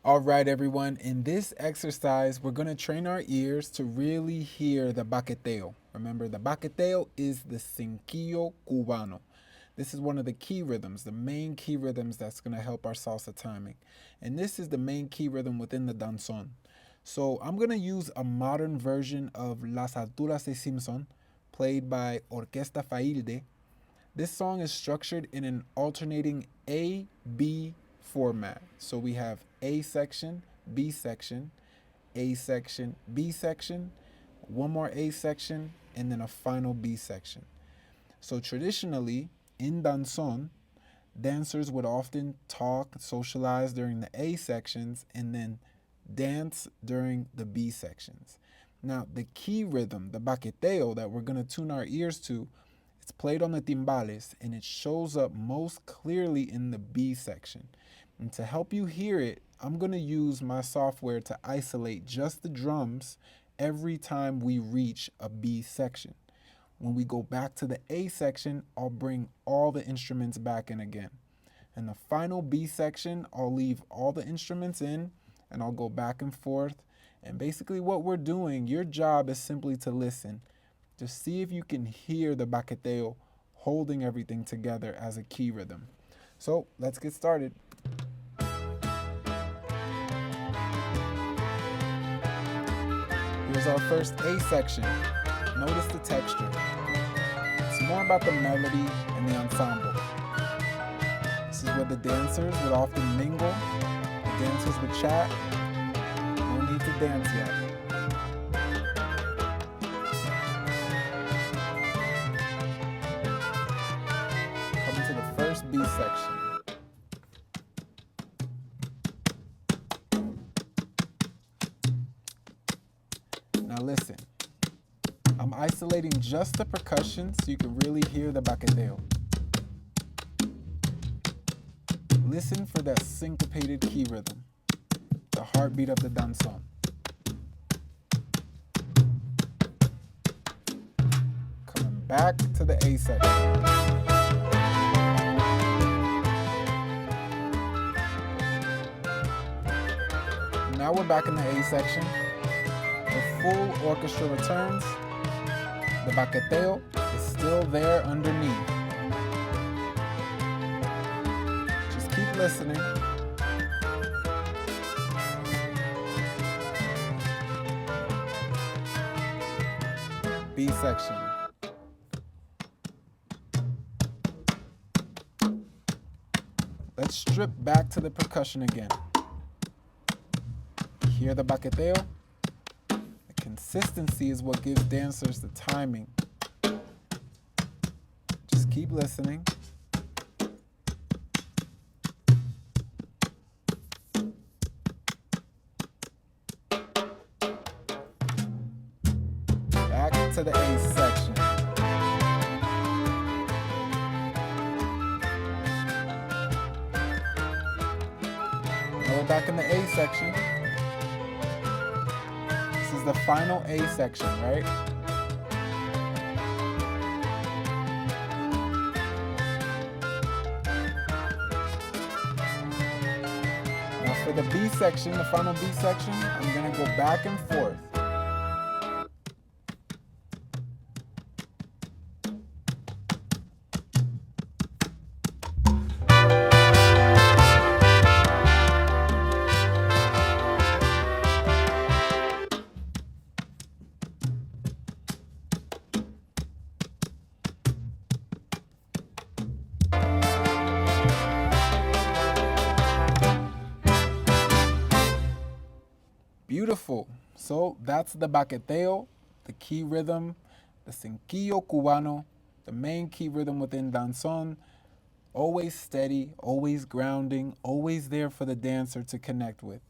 All right, everyone. In this exercise, we're going to train our ears to really hear the baqueteo. Remember, the baqueteo is the Cinquillo cubano. This is one of the key rhythms, the main key rhythms that's going to help our salsa timing. And this is the main key rhythm within the danzón. So I'm going to use a modern version of Las Alturas de Simpson, played by Orquesta Failde. This song is structured in an alternating A-B format. So we have A section, B section, A section, B section, one more A section, and then a final B section. So traditionally, in danzón, dancers would often talk, socialize during the A sections, and then dance during the B sections. Now, the key rhythm, the baqueteo that we're going to tune our ears to, it's played on the timbales, and it shows up most clearly in the B section. And to help you hear it, I'm going to use my software to isolate just the drums every time we reach a B section. When we go back to the A section, I'll bring all the instruments back in again. And the final B section, I'll leave all the instruments in, and I'll go back and forth. And basically what we're doing, your job is simply to listen. Just see if you can hear the baqueteo holding everything together as a key rhythm. So let's get started. Here's our first A section. Notice the texture. It's more about the melody and the ensemble. This is where the dancers would often mingle. The dancers would chat. No need to dance yet. Coming to the first B section. Now listen. I'm isolating just the percussion so you can really hear the baqueteo. Listen for that syncopated key rhythm, the heartbeat of the danzón. Coming back to the A section. Now we're back in the A section. The full orchestra returns. The baqueteo is still there underneath. Just keep listening. B section. Let's strip back to the percussion again. Hear the baqueteo? Consistency is what gives dancers the timing. Just keep listening. Back to the A section. Now we're back in the A section. This is the final A section, right? Now for the B section, the final B section, I'm gonna go back and forth. Beautiful. So that's the baqueteo, the key rhythm, the Cinquillo cubano, the main key rhythm within danzón. Always steady, always grounding, always there for the dancer to connect with.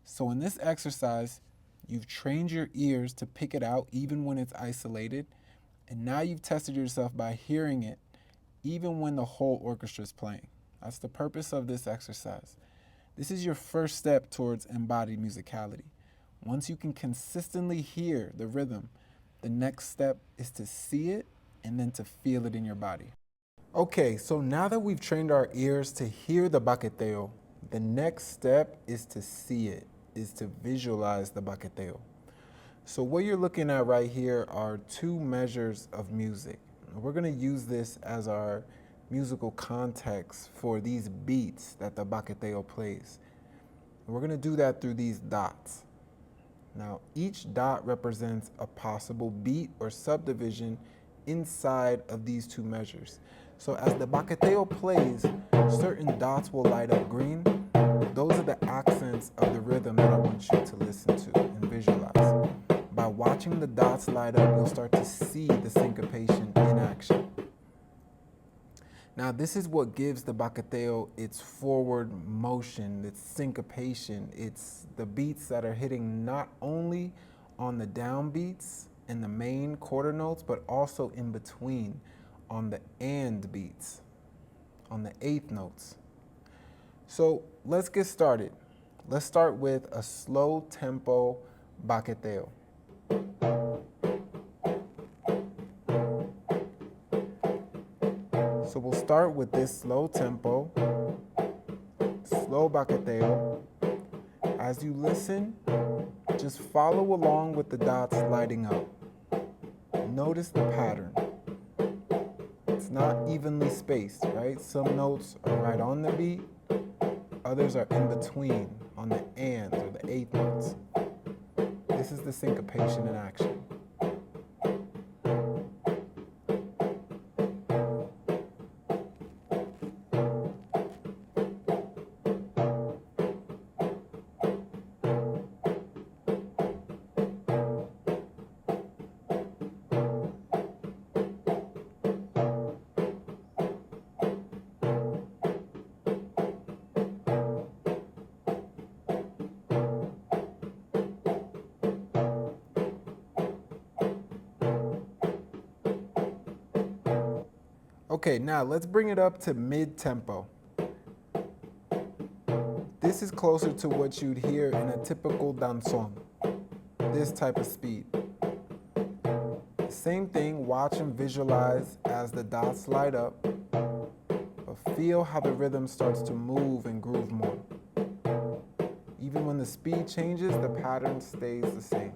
So in this exercise, you've trained your ears to pick it out even when it's isolated, and now you've tested yourself by hearing it even when the whole orchestra is playing. That's the purpose of this exercise. This is your first step towards embodied musicality. Once you can consistently hear the rhythm, the next step is to see it and then to feel it in your body. Okay, so now that we've trained our ears to hear the baqueteo, The next step is to see it, is to visualize the baqueteo. So what you're looking at right here are two measures of music. We're going to use this as our musical context for these beats that the baqueteo plays. And we're going to do that through these dots. Now, each dot represents a possible beat or subdivision inside of these two measures. So as the baqueteo plays, certain dots will light up green. Those are the accents of the rhythm that I want you to listen to and visualize. By watching the dots light up, you'll start to see the syncopation in action. Now, this is what gives the baqueteo its forward motion, its syncopation. It's the beats that are hitting not only on the downbeats and the main quarter notes, but also in between on the and beats, on the eighth notes. So let's get started. Let's start with a slow tempo baqueteo. So we'll start with this slow tempo, slow baqueteo. As you listen, just follow along with the dots lighting up. Notice the pattern. It's not evenly spaced, right? Some notes are right on the beat, others are in between on the ands or the eighth notes. This is the syncopation in action. Okay, now let's bring it up to mid-tempo. This is closer to what you'd hear in a typical danzón, this type of speed. Same thing, watch and visualize as the dots light up, but feel how the rhythm starts to move and groove more. Even when the speed changes, the pattern stays the same.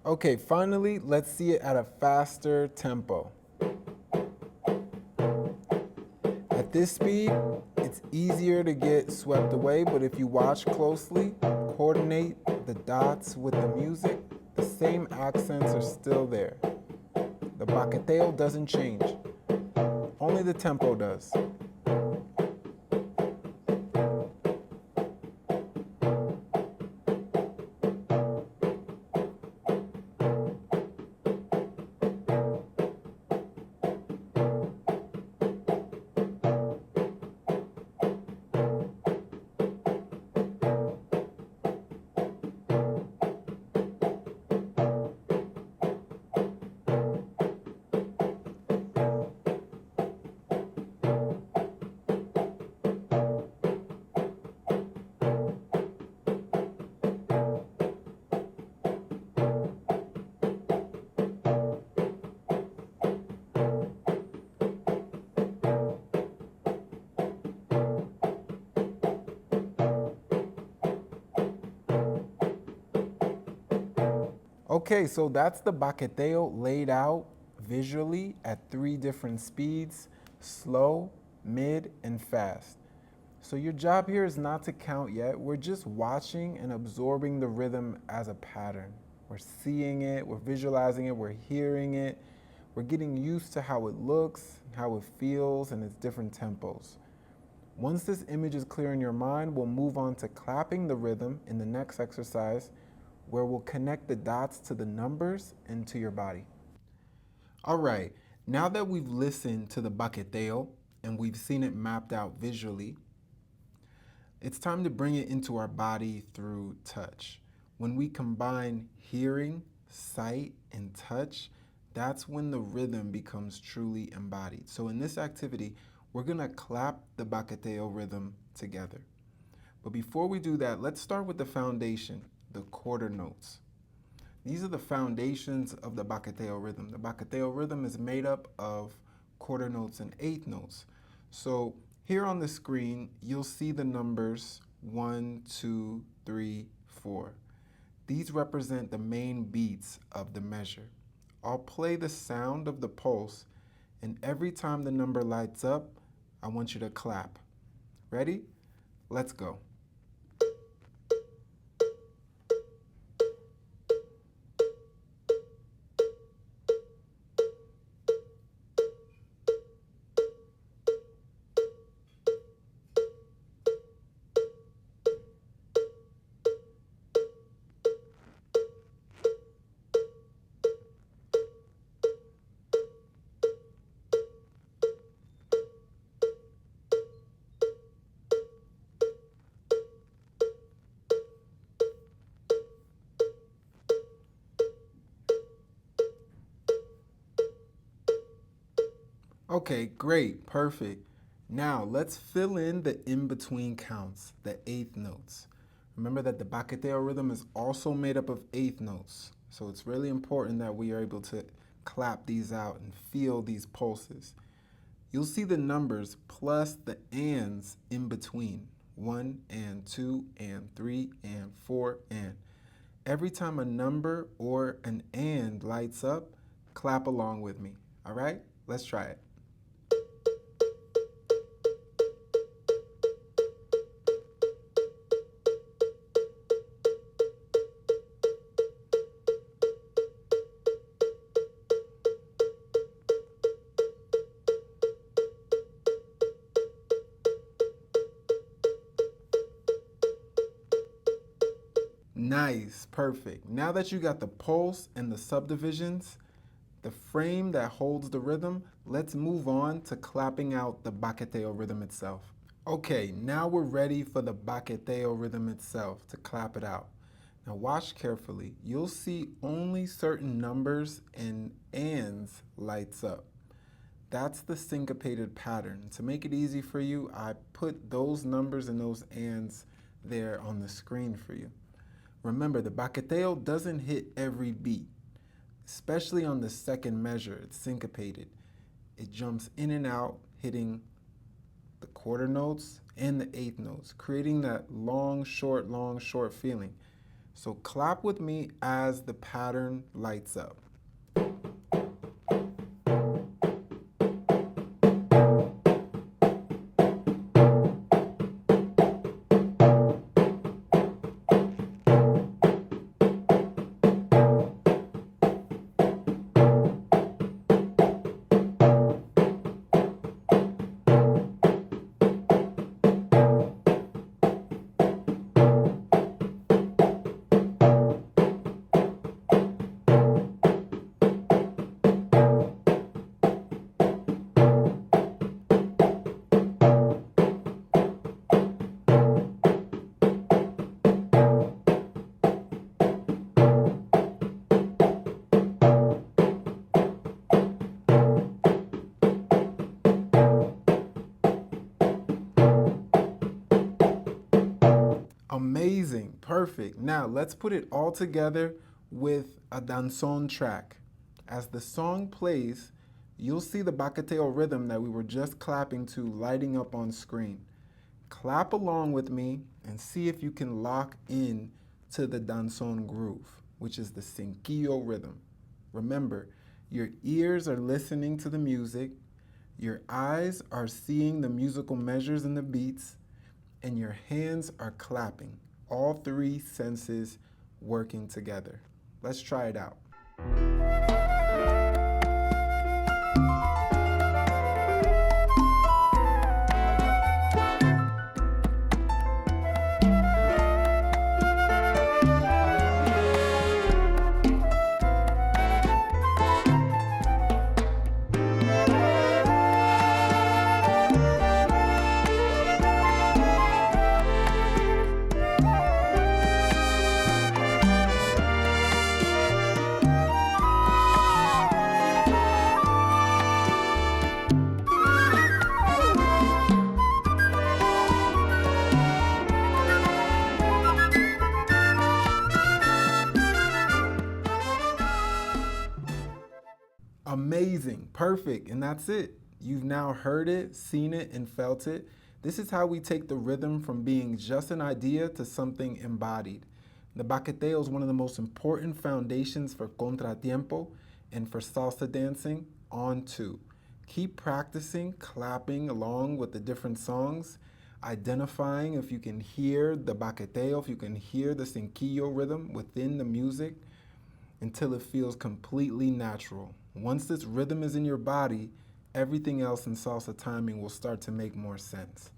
Okay, finally, let's see it at a faster tempo. At this speed, it's easier to get swept away, but if you watch closely, coordinate the dots with the music, the same accents are still there. The baqueteo doesn't change, only the tempo does. Okay, so that's the baqueteo laid out visually at 3 different speeds: slow, mid, and fast. So your job here is not to count yet. We're just watching and absorbing the rhythm as a pattern. We're seeing it, we're visualizing it, we're hearing it. We're getting used to how it looks, how it feels, and its different tempos. Once this image is clear in your mind, we'll move on to clapping the rhythm in the next exercise, where we'll connect the dots to the numbers and to your body. All right, now that we've listened to the baqueteo and we've seen it mapped out visually, it's time to bring it into our body through touch. When we combine hearing, sight, and touch, that's when the rhythm becomes truly embodied. So in this activity, we're gonna clap the baqueteo rhythm together. But before we do that, let's start with the foundation, the quarter notes. These are the foundations of the Baqueteo rhythm. The Baqueteo rhythm is made up of quarter notes and eighth notes. So here on the screen, you'll see the numbers 1, 2, 3, 4. These represent the main beats of the measure. I'll play the sound of the pulse, and every time the number lights up, I want you to clap. Ready? Let's go. Okay, great, perfect. Now let's fill in the in-between counts, the eighth notes. Remember that the Baqueteo rhythm is also made up of eighth notes. So it's really important that we are able to clap these out and feel these pulses. You'll see the numbers plus the ands in between. 1 and 2 and 3 and 4 and. Every time a number or an and lights up, clap along with me. All right, let's try it. Nice, perfect. Now that you got the pulse and the subdivisions, the frame that holds the rhythm, let's move on to clapping out the Baqueteo rhythm itself. Okay, now we're ready for the Baqueteo rhythm itself, to clap it out. Now watch carefully. You'll see only certain numbers and ands lights up. That's the syncopated pattern. To make it easy for you, I put those numbers and those ands there on the screen for you. Remember, the Baqueteo doesn't hit every beat, especially on the second measure, it's syncopated. It jumps in and out, hitting the quarter notes and the eighth notes, creating that long, short feeling. So clap with me as the pattern lights up. Amazing, perfect. Now let's put it all together with a danzón track. As the song plays, you'll see the Baqueteo rhythm that we were just clapping to lighting up on screen. Clap along with me and see if you can lock in to the danzón groove, which is the Cinquillo rhythm. Remember, your ears are listening to the music, your eyes are seeing the musical measures and the beats, and your hands are clapping, all three senses working together. Let's try it out. Amazing, perfect, and that's it. You've now heard it, seen it, and felt it. This is how we take the rhythm from being just an idea to something embodied. The baqueteo is one of the most important foundations for contratiempo and for salsa dancing on two. Keep practicing, clapping along with the different songs, identifying if you can hear the baqueteo, if you can hear the cinquillo rhythm within the music, until it feels completely natural. Once this rhythm is in your body, everything else in salsa timing will start to make more sense.